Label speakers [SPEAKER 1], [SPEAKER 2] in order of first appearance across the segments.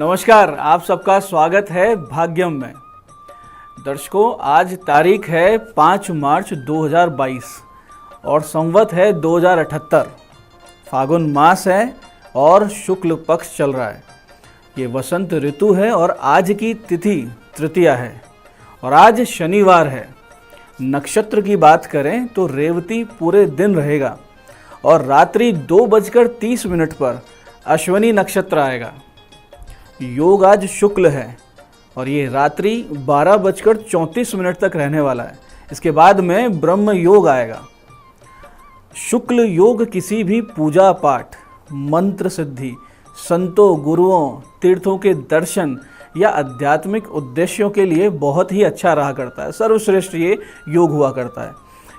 [SPEAKER 1] नमस्कार, आप सबका स्वागत है भाग्यम में। दर्शकों, आज तारीख है 5 मार्च 2022 और संवत है 2078। फागुन मास है और शुक्ल पक्ष चल रहा है। ये वसंत ऋतु है और आज की तिथि तृतीया है और आज शनिवार है। नक्षत्र की बात करें तो रेवती पूरे दिन रहेगा और रात्रि 2:30 पर अश्विनी नक्षत्र आएगा। योग आज शुक्ल है और ये रात्रि 12:34 तक रहने वाला है। इसके बाद में ब्रह्म योग आएगा। शुक्ल योग किसी भी पूजा पाठ, मंत्र सिद्धि, संतों, गुरुओं, तीर्थों के दर्शन या आध्यात्मिक उद्देश्यों के लिए बहुत ही अच्छा रहा करता है। सर्वश्रेष्ठ ये योग हुआ करता है।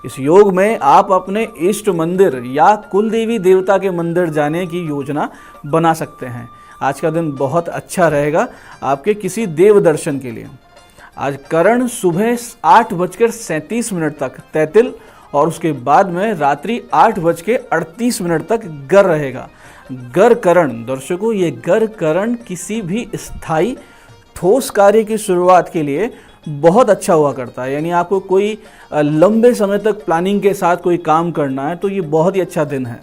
[SPEAKER 1] इस योग में आप अपने इष्ट मंदिर या कुल देवी देवता के मंदिर जाने की योजना बना सकते हैं। आज का दिन बहुत अच्छा रहेगा आपके किसी देव दर्शन के लिए। आज करण सुबह 8:37 तक तैतिल और उसके बाद में रात्रि 8:38 तक गर रहेगा। गर करण दर्शकों, ये गर करण किसी भी स्थायी ठोस कार्य की शुरुआत के लिए बहुत अच्छा हुआ करता है। यानी आपको कोई लंबे समय तक प्लानिंग के साथ कोई काम करना है तो ये बहुत ही अच्छा दिन है।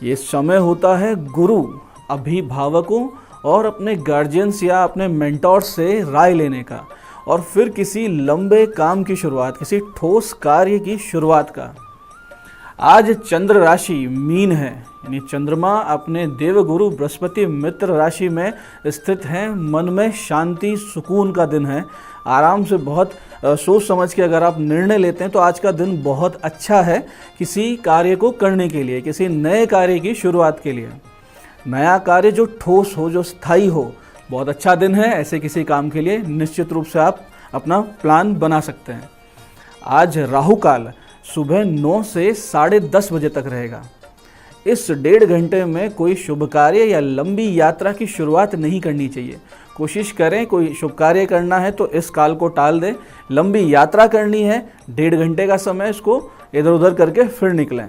[SPEAKER 1] ये समय होता है गुरु, अभिभावकों और अपने गार्जियंस या अपने मेंटोर्स से राय लेने का और फिर किसी लंबे काम की शुरुआत, किसी ठोस कार्य की शुरुआत का। आज चंद्र राशि मीन है, यानी चंद्रमा अपने देवगुरु बृहस्पति मित्र राशि में स्थित हैं। मन में शांति सुकून का दिन है। आराम से बहुत सोच समझ के अगर आप निर्णय लेते हैं तो आज का दिन बहुत अच्छा है किसी कार्य को करने के लिए, किसी नए कार्य की शुरुआत के लिए। नया कार्य जो ठोस हो, जो स्थायी हो, बहुत अच्छा दिन है ऐसे किसी काम के लिए। निश्चित रूप से आप अपना प्लान बना सकते हैं। आज राहु काल सुबह 9 से 10:30 बजे तक रहेगा। इस 1.5 घंटे में कोई शुभ कार्य या लंबी यात्रा की शुरुआत नहीं करनी चाहिए। कोशिश करें कोई शुभ कार्य करना है तो इस काल को टाल दें। लंबी यात्रा करनी है, 1.5 घंटे का समय, इसको इधर उधर करके फिर निकलें।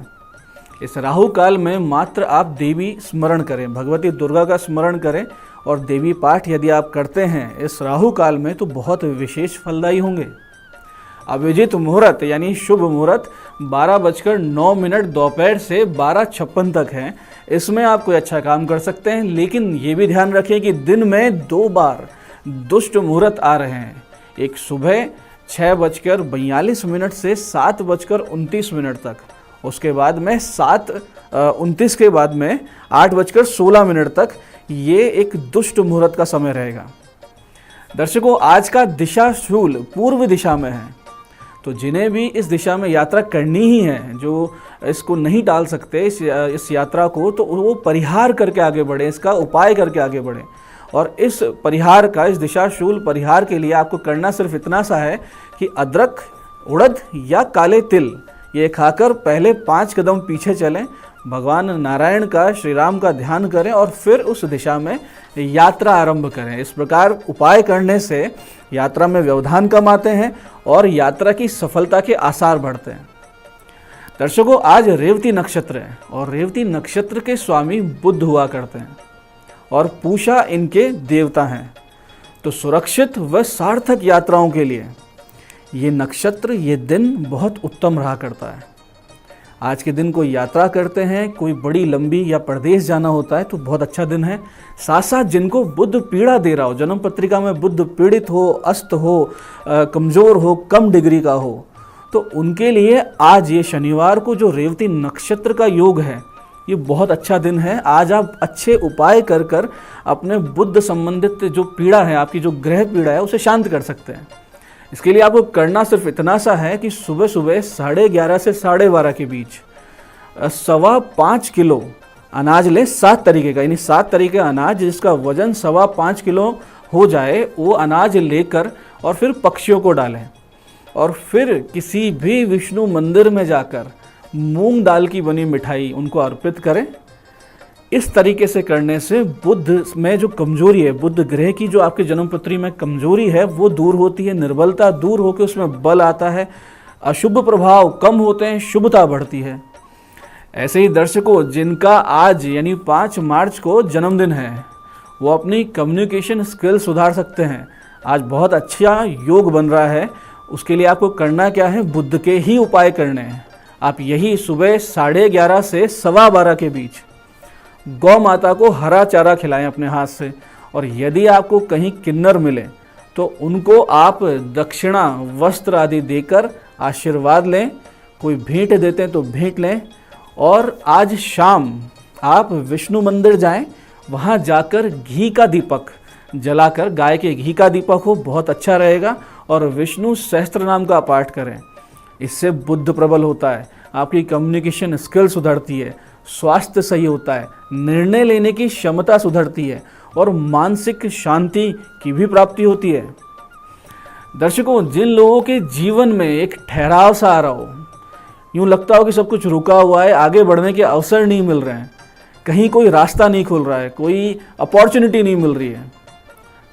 [SPEAKER 1] इस राहु काल में मात्र आप देवी स्मरण करें, भगवती दुर्गा का स्मरण करें और देवी पाठ यदि आप करते हैं इस राहु काल में तो बहुत विशेष फलदायी होंगे। अभिजित मुहूर्त यानी शुभ मुहूर्त 12:09 दोपहर से 12:56 तक है। इसमें आप कोई अच्छा काम कर सकते हैं, लेकिन ये भी ध्यान रखें कि दिन में 2 बार दुष्ट मुहूर्त आ रहे हैं। एक सुबह 6:42 से 7:29 तक, उसके बाद में 7:29 के बाद में 8:16 तक ये एक दुष्ट मुहूर्त का समय रहेगा। दर्शकों, आज का दिशा शूल पूर्व दिशा में है, तो जिन्हें भी इस दिशा में यात्रा करनी ही है, जो इसको नहीं टाल सकते इस यात्रा को, तो वो परिहार करके आगे बढ़े, इसका उपाय करके आगे बढ़े। और इस परिहार का, इस दिशा शूल परिहार के लिए आपको करना सिर्फ इतना सा है कि अदरक, उड़द या काले तिल ये खाकर पहले 5 कदम पीछे चलें, भगवान नारायण का, श्री राम का ध्यान करें और फिर उस दिशा में यात्रा आरंभ करें। इस प्रकार उपाय करने से यात्रा में व्यवधान कम आते हैं और यात्रा की सफलता के आसार बढ़ते हैं। दर्शकों, आज रेवती नक्षत्र है और रेवती नक्षत्र के स्वामी बुध हुआ करते हैं और पूषा इनके देवता हैं। तो सुरक्षित व सार्थक यात्राओं के लिए ये नक्षत्र, ये दिन बहुत उत्तम रहा करता है। आज के दिन कोई यात्रा करते हैं, कोई बड़ी लंबी या प्रदेश जाना होता है तो बहुत अच्छा दिन है। साथ साथ जिनको बुध पीड़ा दे रहा हो, जन्म पत्रिका में बुध पीड़ित हो, अस्त हो, कमज़ोर हो, कम डिग्री का हो, तो उनके लिए आज ये शनिवार को जो रेवती नक्षत्र का योग है ये बहुत अच्छा दिन है। आज आप अच्छे उपाय कर कर अपने बुध संबंधित जो पीड़ा है, आपकी जो ग्रह पीड़ा है, उसे शांत कर सकते हैं। इसके लिए आपको करना सिर्फ इतना सा है कि सुबह सुबह 11:30 से 12:30 के बीच 5.25 किलो अनाज लें, 7 तरीके का, यानी 7 तरीके का अनाज जिसका वजन 5.25 किलो हो जाए, वो अनाज लेकर और फिर पक्षियों को डालें और फिर किसी भी विष्णु मंदिर में जाकर मूंग दाल की बनी मिठाई उनको अर्पित करें। इस तरीके से करने से बुध में जो कमजोरी है, बुध ग्रह की जो आपके जन्मपत्री में कमजोरी है वो दूर होती है, निर्बलता दूर होकर उसमें बल आता है, अशुभ प्रभाव कम होते हैं, शुभता बढ़ती है। ऐसे ही दर्शकों जिनका आज यानी 5 मार्च को जन्मदिन है वो अपनी कम्युनिकेशन स्किल सुधार सकते हैं। आज बहुत अच्छा योग बन रहा है, उसके लिए आपको करना क्या है, बुध के ही उपाय करने हैं। आप यही सुबह 11:30 से 12:15 के बीच गौ माता को हरा चारा खिलाएं अपने हाथ से, और यदि आपको कहीं किन्नर मिले तो उनको आप दक्षिणा वस्त्र आदि देकर आशीर्वाद लें। कोई भेंट देते हैं तो भेंट लें। और आज शाम आप विष्णु मंदिर जाएं, वहाँ जाकर घी का दीपक जलाकर, गाय के घी का दीपक हो, बहुत अच्छा रहेगा, और विष्णु सहस्त्र नाम का पाठ करें। इससे बुद्ध प्रबल होता है, आपकी कम्युनिकेशन स्किल सुधरती है, स्वास्थ्य सही होता है, निर्णय लेने की क्षमता सुधरती है और मानसिक शांति की भी प्राप्ति होती है। दर्शकों, जिन लोगों के जीवन में एक ठहराव सा आ रहा हो, यूँ लगता हो कि सब कुछ रुका हुआ है, आगे बढ़ने के अवसर नहीं मिल रहे हैं, कहीं कोई रास्ता नहीं खुल रहा है, कोई अपॉर्चुनिटी नहीं मिल रही है,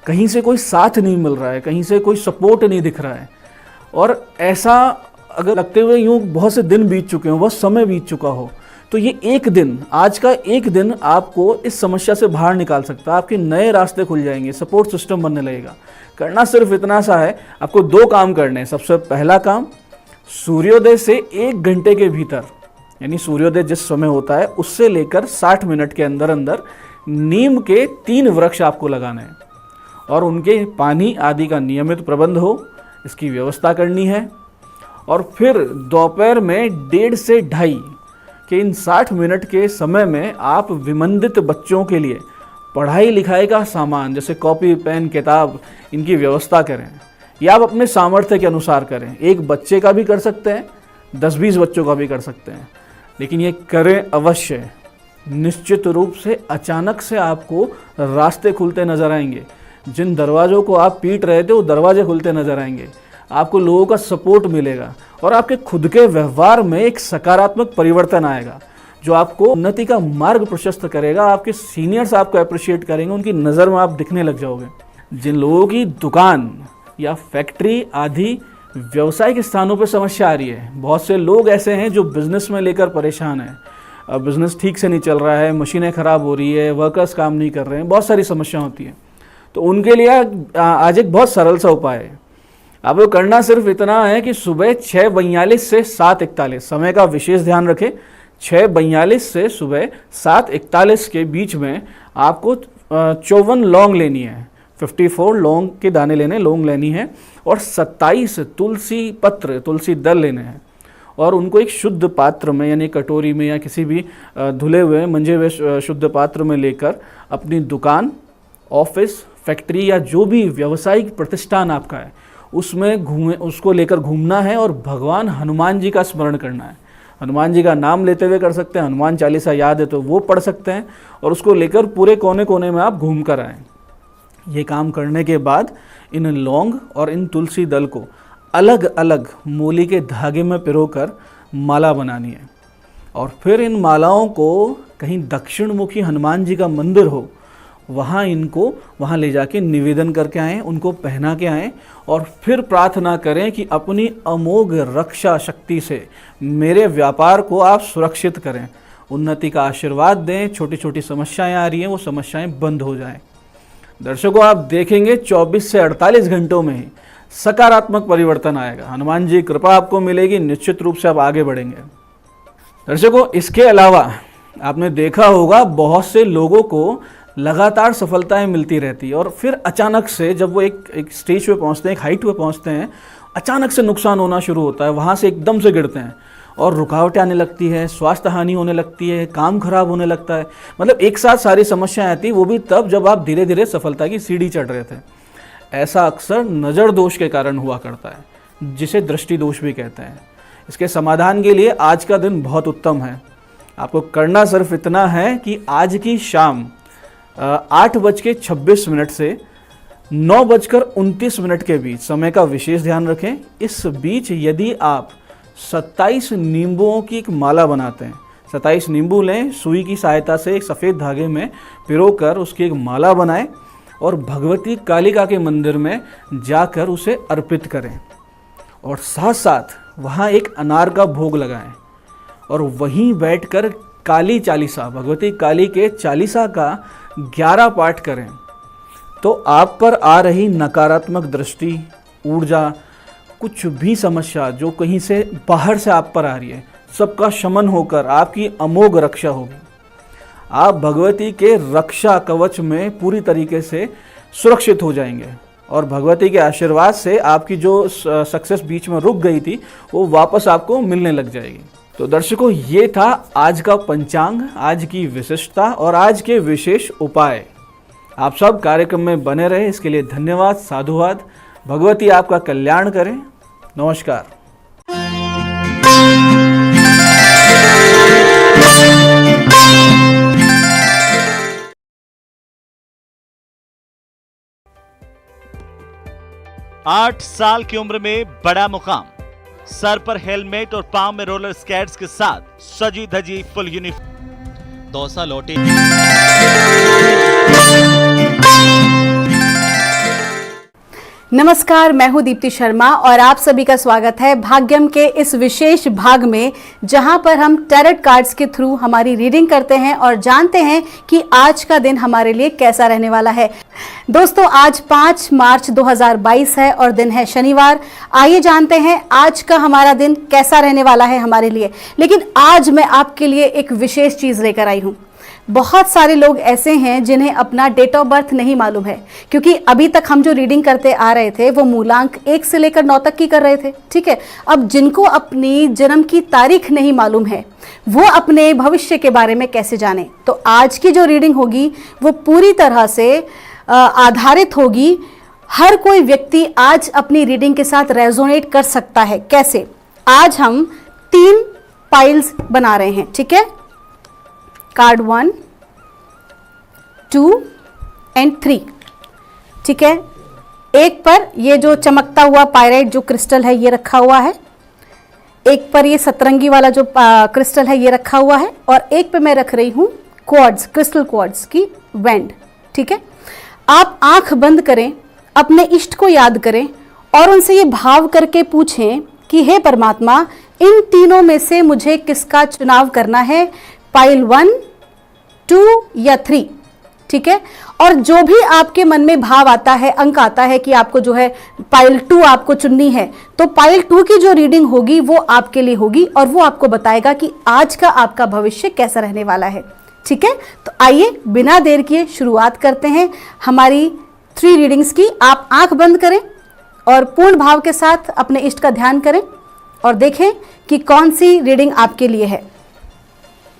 [SPEAKER 1] कहीं से कोई साथ नहीं मिल रहा है, कहीं से कोई सपोर्ट नहीं दिख रहा है, और ऐसा अगर लगते हुए यूँ बहुत से दिन बीत चुके हों, बहुत समय बीत चुका हो, तो ये एक दिन, आज का एक दिन आपको इस समस्या से बाहर निकाल सकता है। आपके नए रास्ते खुल जाएंगे, सपोर्ट सिस्टम बनने लगेगा। करना सिर्फ इतना सा है, आपको 2 काम करने हैं। सबसे पहला काम, सूर्योदय से 1 घंटे के भीतर, यानी सूर्योदय जिस समय होता है उससे लेकर 60 मिनट के अंदर अंदर नीम के 3 वृक्ष आपको लगाने हैं, और उनके पानी आदि का नियमित प्रबंध हो, इसकी व्यवस्था करनी है। और फिर दोपहर में 1:30 से 2:30 के इन 60 मिनट के समय में आप विमंदित बच्चों के लिए पढ़ाई लिखाई का सामान, जैसे कॉपी, पेन, किताब, इनकी व्यवस्था करें। या आप अपने सामर्थ्य के अनुसार करें। एक बच्चे का भी कर सकते हैं, 10-20 बच्चों का भी कर सकते हैं, लेकिन ये करें अवश्य। निश्चित रूप से अचानक से आपको रास्ते खुलते नजर आएंगे। जिन दरवाज़ों को आप पीट रहे थे वो दरवाजे खुलते नजर आएंगे। आपको लोगों का सपोर्ट मिलेगा और आपके खुद के व्यवहार में एक सकारात्मक परिवर्तन आएगा, जो आपको उन्नति का मार्ग प्रशस्त करेगा। आपके सीनियर्स आपको अप्रिशिएट करेंगे, उनकी नज़र में आप दिखने लग जाओगे। जिन लोगों की दुकान या फैक्ट्री आदि व्यवसायिक स्थानों पर समस्या आ रही है, बहुत से लोग ऐसे हैं जो बिजनेस में लेकर परेशान हैं। बिजनेस ठीक से नहीं चल रहा है, मशीनें ख़राब हो रही है, वर्कर्स काम नहीं कर रहे हैं, बहुत सारी समस्या होती है। तो उनके लिए आज एक बहुत सरल सा उपाय है। आपको करना सिर्फ इतना है कि सुबह 6:42 से 7:41, समय का विशेष ध्यान रखें, 6:42 से सुबह 7:41 के बीच में आपको 54 लौंग लेनी है, 54 लौंग के दाने लेने, लौंग लेनी है, और 27 तुलसी पत्र, तुलसी दल लेने हैं, और उनको एक शुद्ध पात्र में, यानी कटोरी में या किसी भी धुले हुए मंजे हुए शुद्ध पात्र में लेकर अपनी दुकान, ऑफिस, फैक्ट्री या जो भी व्यावसायिक प्रतिष्ठान आपका है उसमें उसको लेकर घूमना है, और भगवान हनुमान जी का स्मरण करना है। हनुमान जी का नाम लेते हुए कर सकते हैं, हनुमान चालीसा याद है तो वो पढ़ सकते हैं, और उसको लेकर पूरे कोने कोने में आप घूम कर आएँ। ये काम करने के बाद इन लौंग और इन तुलसी दल को अलग अलग मूली के धागे में पिरोकर माला बनानी है, और फिर इन मालाओं को कहीं दक्षिण मुखी हनुमान जी का मंदिर हो, वहाँ ले जाके निवेदन करके आएँ, उनको पहना के आएँ, और फिर प्रार्थना करें कि अपनी अमोघ रक्षा शक्ति से मेरे व्यापार को आप सुरक्षित करें, उन्नति का आशीर्वाद दें। छोटी छोटी समस्याएं आ रही हैं, वो समस्याएं बंद हो जाएं। दर्शकों, आप देखेंगे 24 से 48 घंटों में ही सकारात्मक परिवर्तन आएगा। हनुमान जी कृपा आपको मिलेगी, निश्चित रूप से आप आगे बढ़ेंगे। दर्शकों, इसके अलावा आपने देखा होगा बहुत से लोगों को लगातार सफलताएं मिलती रहती है, और फिर अचानक से जब वो एक स्टेज पे पहुंचते हैं, एक हाइट पे पहुंचते हैं, अचानक से नुकसान होना शुरू होता है, वहाँ से एकदम से गिरते हैं और रुकावटें आने लगती है, स्वास्थ्य हानि होने लगती है, काम खराब होने लगता है। मतलब एक साथ सारी समस्याएं आती, वो भी तब जब आप धीरे धीरे सफलता की सीढ़ी चढ़ रहे थे। ऐसा अक्सर नज़र दोष के कारण हुआ करता है, जिसे दृष्टि दोष भी कहते हैं। इसके समाधान के लिए आज का दिन बहुत उत्तम है। आपको करना सिर्फ इतना है कि आज की शाम 8:26 से 9:29 के बीच समय का विशेष ध्यान रखें। इस बीच यदि आप 27 नींबुओं की एक माला बनाते हैं, 27 नींबू लें, सुई की सहायता से एक सफ़ेद धागे में पिरोकर उसकी एक माला बनाएं, और भगवती कालिका के मंदिर में जाकर उसे अर्पित करें, और साथ साथ वहाँ एक अनार का भोग लगाएं, और वहीं बैठकर काली चालीसा, भगवती काली के चालीसा का 11 पाठ करें तो आप पर आ रही नकारात्मक दृष्टि, ऊर्जा, कुछ भी समस्या जो कहीं से बाहर से आप पर आ रही है, सबका शमन होकर आपकी अमोघ रक्षा होगी। आप भगवती के रक्षा कवच में पूरी तरीके से सुरक्षित हो जाएंगे और भगवती के आशीर्वाद से आपकी जो सक्सेस बीच में रुक गई थी वो वापस आपको मिलने लग जाएगी। तो दर्शकों, ये था आज का पंचांग, आज की विशिष्टता और आज के विशेष उपाय। आप सब कार्यक्रम में बने रहे, इसके लिए धन्यवाद, साधुवाद। भगवती आपका कल्याण करें। नमस्कार।
[SPEAKER 2] आठ साल की उम्र में बड़ा मुकाम, सर पर हेलमेट और पांव में रोलर स्केट्स के साथ सजी धजी फुल यूनिफॉर्म, दौसा लौटे।
[SPEAKER 3] नमस्कार, मैं हूं दीप्ति शर्मा और आप सभी का स्वागत है भाग्यम के इस विशेष भाग में, जहां पर हम टैरोट कार्ड्स के थ्रू हमारी रीडिंग करते हैं और जानते हैं कि आज का दिन हमारे लिए कैसा रहने वाला है। दोस्तों, आज 5 मार्च 2022 है और दिन है शनिवार। आइए जानते हैं आज का हमारा दिन कैसा रहने वाला है हमारे लिए। लेकिन आज मैं आपके लिए एक विशेष चीज़ लेकर आई हूँ। बहुत सारे लोग ऐसे हैं जिन्हें अपना डेट ऑफ बर्थ नहीं मालूम है, क्योंकि अभी तक हम जो रीडिंग करते आ रहे थे वो मूलांक 1 से लेकर 9 तक की कर रहे थे, ठीक है। अब जिनको अपनी जन्म की तारीख नहीं मालूम है वो अपने भविष्य के बारे में कैसे जाने। तो आज की जो रीडिंग होगी वो पूरी तरह से आधारित होगी। हर कोई व्यक्ति आज अपनी रीडिंग के साथ रेजोनेट कर सकता है। कैसे? आज हम 3 पाइल्स बना रहे हैं, ठीक है। कार्ड 1, 2 एंड 3, ठीक है। एक पर ये जो चमकता हुआ पायराइट जो क्रिस्टल है ये रखा हुआ है, एक पर ये सतरंगी वाला जो क्रिस्टल है ये रखा हुआ है, और एक पे मैं रख रही हूँ क्वार्ट्ज, क्रिस्टल क्वार्ट्ज की वेंड, ठीक है। आप आंख बंद करें, अपने इष्ट को याद करें और उनसे ये भाव करके पूछें कि हे परमात्मा, इन तीनों में से मुझे किसका चुनाव करना है, पाइल 1, 2 या 3, ठीक है। और जो भी आपके मन में भाव आता है, अंक आता है कि आपको जो है पाइल 2 आपको चुननी है, तो पाइल 2 की जो रीडिंग होगी वो आपके लिए होगी और वो आपको बताएगा कि आज का आपका भविष्य कैसा रहने वाला है, ठीक है। तो आइए बिना देर किए शुरुआत करते हैं हमारी 3 रीडिंग्स की। आप आंख बंद करें और पूर्ण भाव के साथ अपने इष्ट का ध्यान करें और देखें कि कौन सी रीडिंग आपके लिए है,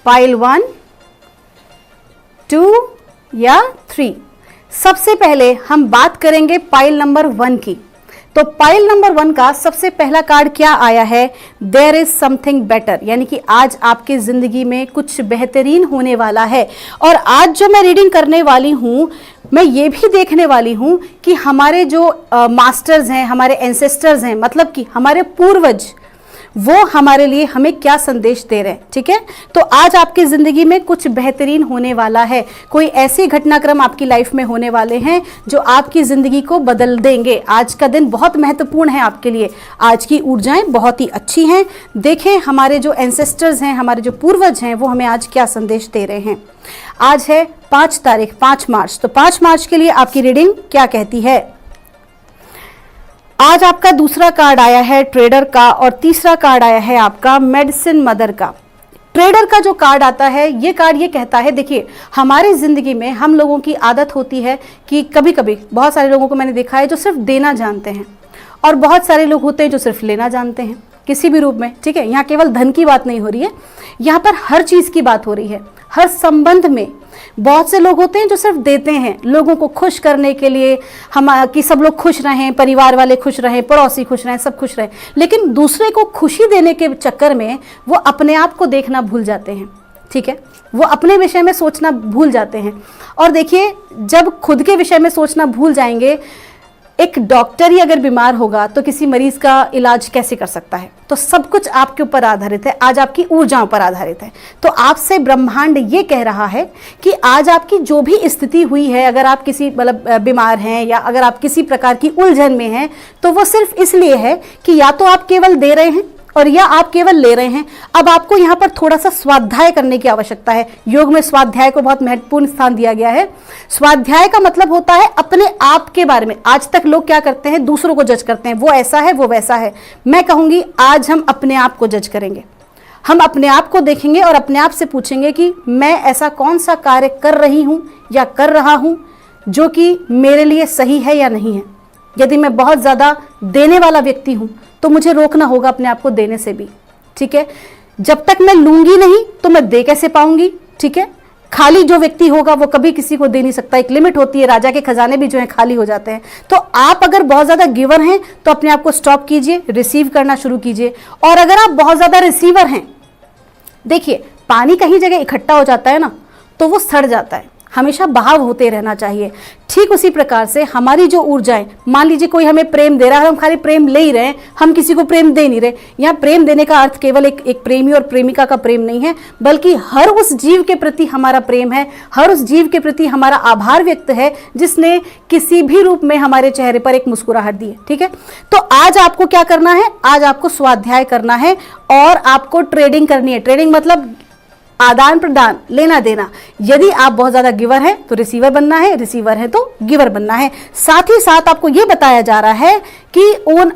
[SPEAKER 3] पाइल 1, 2 या 3। सबसे पहले हम बात करेंगे पाइल नंबर 1 की। तो पाइल नंबर 1 का सबसे पहला कार्ड क्या आया है, देयर इज समथिंग बेटर, यानी कि आज आपकी जिंदगी में कुछ बेहतरीन होने वाला है। और आज जो मैं रीडिंग करने वाली हूँ, मैं ये भी देखने वाली हूँ कि हमारे जो मास्टर्स हैं, हमारे एंसेस्टर्स हैं, मतलब कि हमारे पूर्वज, वो हमारे लिए हमें क्या संदेश दे रहे हैं, ठीक है। तो आज आपकी जिंदगी में कुछ बेहतरीन होने वाला है। कोई ऐसे घटनाक्रम आपकी लाइफ में होने वाले हैं जो आपकी जिंदगी को बदल देंगे। आज का दिन बहुत महत्वपूर्ण है आपके लिए। आज की ऊर्जाएं बहुत ही अच्छी हैं। देखें हमारे जो एंसेस्टर्स हैं, हमारे जो पूर्वज हैं, वो हमें आज क्या संदेश दे रहे हैं। आज है 5 तारीख, 5 मार्च। तो 5 मार्च के लिए आपकी रीडिंग क्या कहती है। आज आपका दूसरा कार्ड आया है ट्रेडर का और तीसरा कार्ड आया है आपका मेडिसिन मदर का। ट्रेडर का जो कार्ड आता है, ये कार्ड ये कहता है, देखिए हमारी ज़िंदगी में हम लोगों की आदत होती है कि कभी कभी बहुत सारे लोगों को मैंने देखा है जो सिर्फ देना जानते हैं और बहुत सारे लोग होते हैं जो सिर्फ लेना जानते हैं किसी भी रूप में, ठीक है। यहाँ केवल धन की बात नहीं हो रही है, यहाँ पर हर चीज़ की बात हो रही है। हर संबंध में बहुत से लोग होते हैं जो सिर्फ देते हैं लोगों को खुश करने के लिए, हम कि सब लोग खुश रहें, परिवार वाले खुश रहें, पड़ोसी खुश रहें, सब खुश रहें, लेकिन दूसरे को खुशी देने के चक्कर में वो अपने आप को देखना भूल जाते हैं, ठीक है। वो अपने विषय में सोचना भूल जाते हैं। और देखिए, जब खुद के विषय में सोचना भूल जाएंगे, एक डॉक्टर ही अगर बीमार होगा तो किसी मरीज का इलाज कैसे कर सकता है। तो सब कुछ आपके ऊपर आधारित है, आज आपकी ऊर्जाओं पर आधारित है। तो आपसे ब्रह्मांड ये कह रहा है कि आज आपकी जो भी स्थिति हुई है, अगर आप किसी मतलब बीमार हैं या अगर आप किसी प्रकार की उलझन में हैं, तो वो सिर्फ इसलिए है कि या तो आप केवल दे रहे हैं और या आप केवल ले रहे हैं। अब आपको यहाँ पर थोड़ा सा स्वाध्याय करने की आवश्यकता है। योग में स्वाध्याय को बहुत महत्वपूर्ण स्थान दिया गया है। स्वाध्याय का मतलब होता है अपने आप के बारे में। आज तक लोग क्या करते हैं, दूसरों को जज करते हैं, वो ऐसा है, वो वैसा है। मैं कहूंगी आज हम अपने आप को जज करेंगे। हम अपने आप को देखेंगे और अपने आप से पूछेंगे कि मैं ऐसा कौन सा कार्य कर रही हूं या कर रहा हूं जो कि मेरे लिए सही है या नहीं है। यदि मैं बहुत ज़्यादा देने वाला व्यक्ति हूं तो मुझे रोकना होगा अपने आप को देने से भी, ठीक है। जब तक मैं लूंगी नहीं तो मैं दे कैसे पाऊंगी, ठीक है। खाली जो व्यक्ति होगा वो कभी किसी को दे नहीं सकता, एक लिमिट होती है। राजा के खजाने भी जो है खाली हो जाते हैं। तो आप अगर बहुत ज़्यादा गिवर हैं तो अपने आप को स्टॉप कीजिए, रिसीव करना शुरू कीजिए। और अगर आप बहुत ज़्यादा रिसीवर हैं, देखिए पानी कहीं जगह इकट्ठा हो जाता है ना तो वो सड़ जाता है, हमेशा बहाव होते रहना चाहिए। ठीक उसी प्रकार से हमारी जो ऊर्जाएं, मान लीजिए कोई हमें प्रेम दे रहा है, हम खाली प्रेम ले ही रहे हैं, हम किसी को प्रेम दे नहीं रहे। यहाँ प्रेम देने का अर्थ केवल एक प्रेमी और प्रेमिका का प्रेम नहीं है, बल्कि हर उस जीव के प्रति हमारा प्रेम है, हर उस जीव के प्रति हमारा आभार व्यक्त है जिसने किसी भी रूप में हमारे चेहरे पर एक मुस्कुराहट दी है, ठीक है। तो आज आपको क्या करना है, आज आपको स्वाध्याय करना है और आपको ट्रेडिंग करनी है। ट्रेडिंग मतलब आदान प्रदान, लेना देना। यदि आप बहुत ज्यादा गिवर हैं तो रिसीवर बनना है, रिसीवर है तो गिवर बनना है। साथ ही साथ आपको यह बताया जा रहा है कि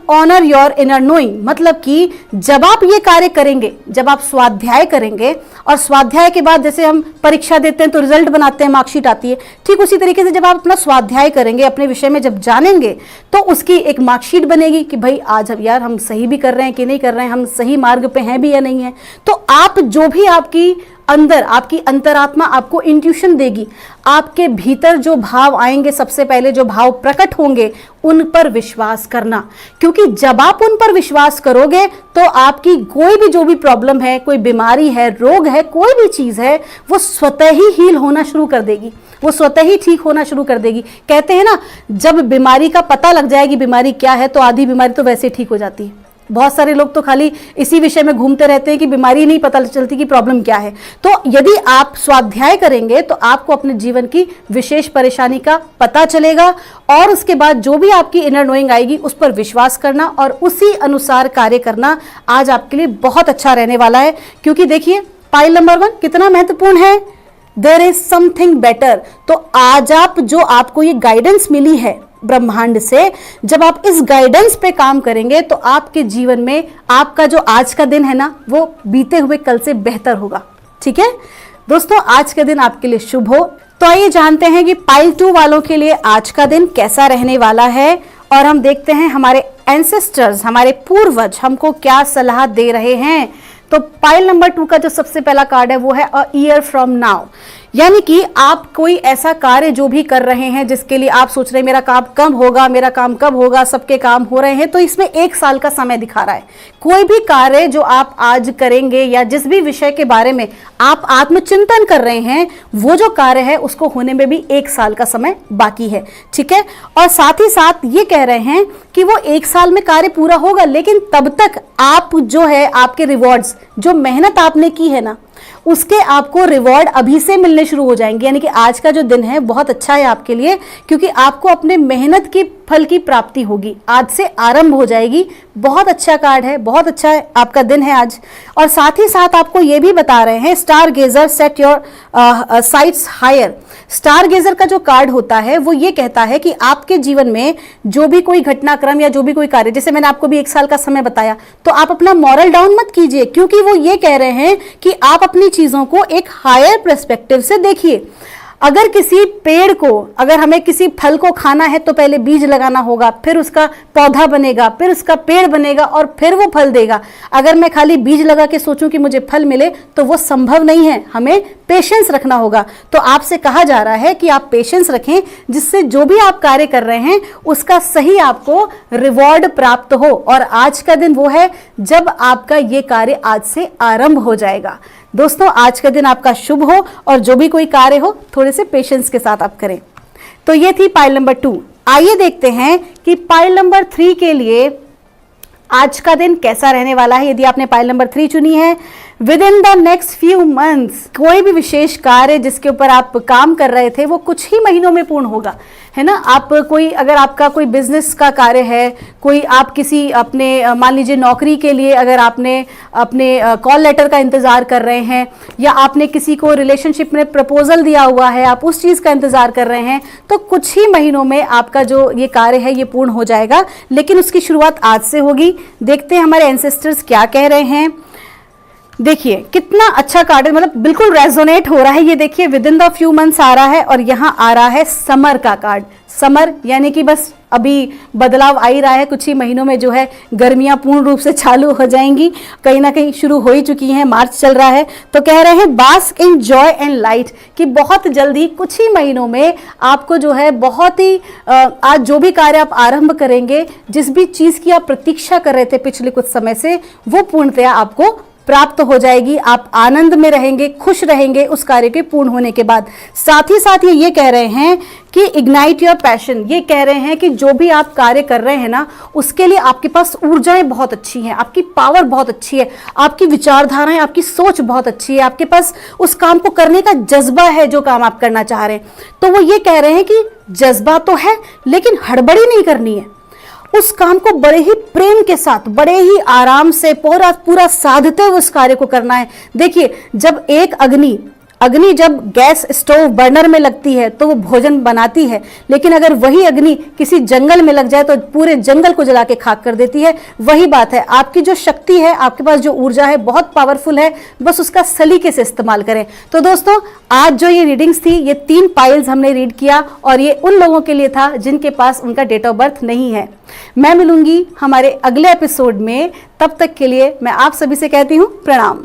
[SPEAKER 3] ऑनर योर इनर नोइंग, मतलब कि जब आप ये कार्य करेंगे, जब आप स्वाध्याय करेंगे, और स्वाध्याय के बाद जैसे हम परीक्षा देते हैं तो रिजल्ट बनाते हैं, मार्कशीट आती है, ठीक उसी तरीके से जब आप अपना स्वाध्याय करेंगे, अपने विषय में जब जानेंगे तो उसकी एक मार्कशीट बनेगी कि भाई आज अब यार हम सही भी कर रहे हैं कि नहीं कर रहे हैं, हम सही मार्ग पे हैं भी या नहीं है। तो आप जो भी आपकी अंदर, आपकी अंतरात्मा आपको इंट्यूशन देगी, आपके भीतर जो भाव आएंगे, सबसे पहले जो भाव प्रकट होंगे उन पर विश्वास करना। क्योंकि जब आप उन पर विश्वास करोगे तो आपकी कोई भी जो भी प्रॉब्लम है, कोई बीमारी है, रोग है, कोई भी चीज है, वो स्वतः ही हील होना शुरू कर देगी, वो स्वतः ही ठीक होना शुरू कर देगी। कहते हैं ना, जब बीमारी का पता लग जाएगी बीमारी क्या है तो आधी बीमारी तो वैसे ठीक हो जाती है। बहुत सारे लोग तो खाली इसी विषय में घूमते रहते हैं कि बीमारी नहीं पता चलती कि प्रॉब्लम क्या है। तो यदि आप स्वाध्याय करेंगे तो आपको अपने जीवन की विशेष परेशानी का पता चलेगा और उसके बाद जो भी आपकी इनर नोइंग आएगी उस पर विश्वास करना और उसी अनुसार कार्य करना आज आपके लिए बहुत अच्छा रहने वाला है। क्योंकि देखिए पाइल नंबर 1 कितना महत्वपूर्ण है, देयर इज समथिंग बेटर। तो आज आप जो आपको ये गाइडेंस मिली है ब्रह्मांड से, जब आप इस गाइडेंस पे काम करेंगे तो आपके जीवन में आपका जो आज का दिन है ना वो बीते हुए कल से बेहतर होगा, ठीक है दोस्तों। आज का दिन आपके लिए शुभ हो। तो आइए जानते हैं कि पाइल 2 वालों के लिए आज का दिन कैसा रहने वाला है और हम देखते हैं हमारे एंसेस्टर्स, हमारे पूर्वज हमको क्या सलाह दे रहे हैं। तो पाइल नंबर 2 का जो सबसे पहला कार्ड है वो है अ ईयर फ्रॉम नाउ, यानी कि आप कोई ऐसा कार्य जो भी कर रहे हैं जिसके लिए आप सोच रहे हैं मेरा काम कब होगा, मेरा काम कब होगा, सबके काम हो रहे हैं, तो इसमें 1 साल का समय दिखा रहा है। कोई भी कार्य जो आप आज करेंगे या जिस भी विषय के बारे में आप आत्मचिंतन कर रहे हैं वो जो कार्य है उसको होने में भी 1 साल का समय बाकी है, ठीक है। और साथ ही साथ ये कह रहे हैं कि वो 1 साल में कार्य पूरा होगा, लेकिन तब तक आप जो है आपके रिवॉर्ड्स, जो मेहनत आपने की है ना उसके आपको रिवॉर्ड अभी से मिलने शुरू हो जाएंगे। यानी कि आज का जो दिन है बहुत अच्छा है आपके लिए, क्योंकि आपको अपने मेहनत के फल की प्राप्ति होगी, आज से आरंभ हो जाएगी। बहुत अच्छा कार्ड है, बहुत अच्छा है आपका दिन है आज। और साथ ही साथ आपको ये भी बता रहे हैं star gazer set your sights higher. Star gazer का जो कार्ड होता है वो ये कहता है कि आपके जीवन में जो भी कोई घटनाक्रम या जो भी कोई कार्य, जैसे मैंने आपको भी 1 साल का समय बताया, तो आप अपना मॉरल डाउन मत कीजिए, क्योंकि वो ये कह रहे हैं कि आप अपनी चीजों को एक हायर पर्सपेक्टिव से देखिए। अगर किसी पेड़ को, अगर हमें किसी फल को खाना है तो पहले बीज लगाना होगा, फिर उसका पौधा बनेगा, फिर उसका पेड़ बनेगा और फिर वो फल देगा। अगर मैं खाली बीज लगा के सोचूं कि मुझे फल मिले तो वो संभव नहीं है, हमें पेशेंस रखना होगा। तो आपसे कहा जा रहा है कि आप पेशेंस रखें, जिससे जो भी आप कार्य कर रहे हैं उसका सही आपको रिवॉर्ड प्राप्त हो। और आज का दिन वो है जब आपका ये कार्य आज से आरंभ हो जाएगा। दोस्तों आज का दिन आपका शुभ हो और जो भी कोई कार्य हो थोड़े से पेशेंस के साथ आप करें। तो ये थी पाइल नंबर 2। आइए देखते हैं कि पाइल नंबर 3 के लिए आज का दिन कैसा रहने वाला है। यदि आपने पाइल नंबर 3 चुनी है with in the next few months कोई भी विशेष कार्य जिसके ऊपर आप काम कर रहे थे वो कुछ ही महीनों में पूर्ण होगा, है ना। आप कोई, अगर आपका कोई बिजनेस का कार्य है, कोई आप किसी अपने मान लीजिए नौकरी के लिए अगर आपने अपने कॉल लेटर का इंतजार कर रहे हैं, या आपने किसी को रिलेशनशिप में प्रपोजल दिया हुआ है, आप उस चीज का इंतजार कर रहे हैं, तो कुछ ही महीनों में आपका जो ये कार्य है ये पूर्ण हो जाएगा। लेकिन उसकी शुरुआत आज से होगी। देखते हैं हमारे एंसेस्टर्स क्या कह रहे हैं। देखिए कितना अच्छा कार्ड है, मतलब बिल्कुल रेजोनेट हो रहा है। ये देखिए within the few months आ रहा है और यहाँ आ रहा है समर का कार्ड। समर यानी कि बस अभी बदलाव आ ही रहा है, कुछ ही महीनों में जो है गर्मियां पूर्ण रूप से चालू हो जाएंगी, कहीं ना कहीं शुरू हो ही चुकी हैं, मार्च चल रहा है। तो कह रहे हैं bask in joy and light, कि बहुत जल्दी कुछ ही महीनों में आपको जो है बहुत ही आज जो भी कार्य आप आरंभ करेंगे, जिस भी चीज की आप प्रतीक्षा कर रहे थे पिछले कुछ समय से, वो पूर्णतया आपको प्राप्त हो जाएगी। आप आनंद में रहेंगे, खुश रहेंगे उस कार्य के पूर्ण होने के बाद। साथ ही साथ ये कह रहे हैं कि इग्नाइट योर पैशन, ये कह रहे हैं कि जो भी आप कार्य कर रहे हैं ना, उसके लिए आपके पास ऊर्जाएं बहुत अच्छी हैं, आपकी पावर बहुत अच्छी है, आपकी विचारधाराएं, आपकी सोच बहुत अच्छी है, आपके पास उस काम को करने का जज्बा है जो काम आप करना चाह रहे हैं। तो वो ये कह रहे हैं कि जज्बा तो है लेकिन हड़बड़ी नहीं करनी है, उस काम को बड़े ही प्रेम के साथ, बड़े ही आराम से पूरा साधते हुए उस कार्य को करना है। देखिए जब एक अग्नि जब गैस स्टोव बर्नर में लगती है तो वो भोजन बनाती है, लेकिन अगर वही अग्नि किसी जंगल में लग जाए तो पूरे जंगल को जला के खाक कर देती है। वही बात है, आपकी जो शक्ति है, आपके पास जो ऊर्जा है बहुत पावरफुल है, बस उसका सलीके से इस्तेमाल करें। तो दोस्तों आज जो ये रीडिंग्स थी, ये 3 पाइल्स हमने रीड किया और ये उन लोगों के लिए था जिनके पास उनका डेट ऑफ बर्थ नहीं है। मैं मिलूंगी हमारे अगले एपिसोड में, तब तक के लिए मैं आप सभी से कहती हूँ प्रणाम।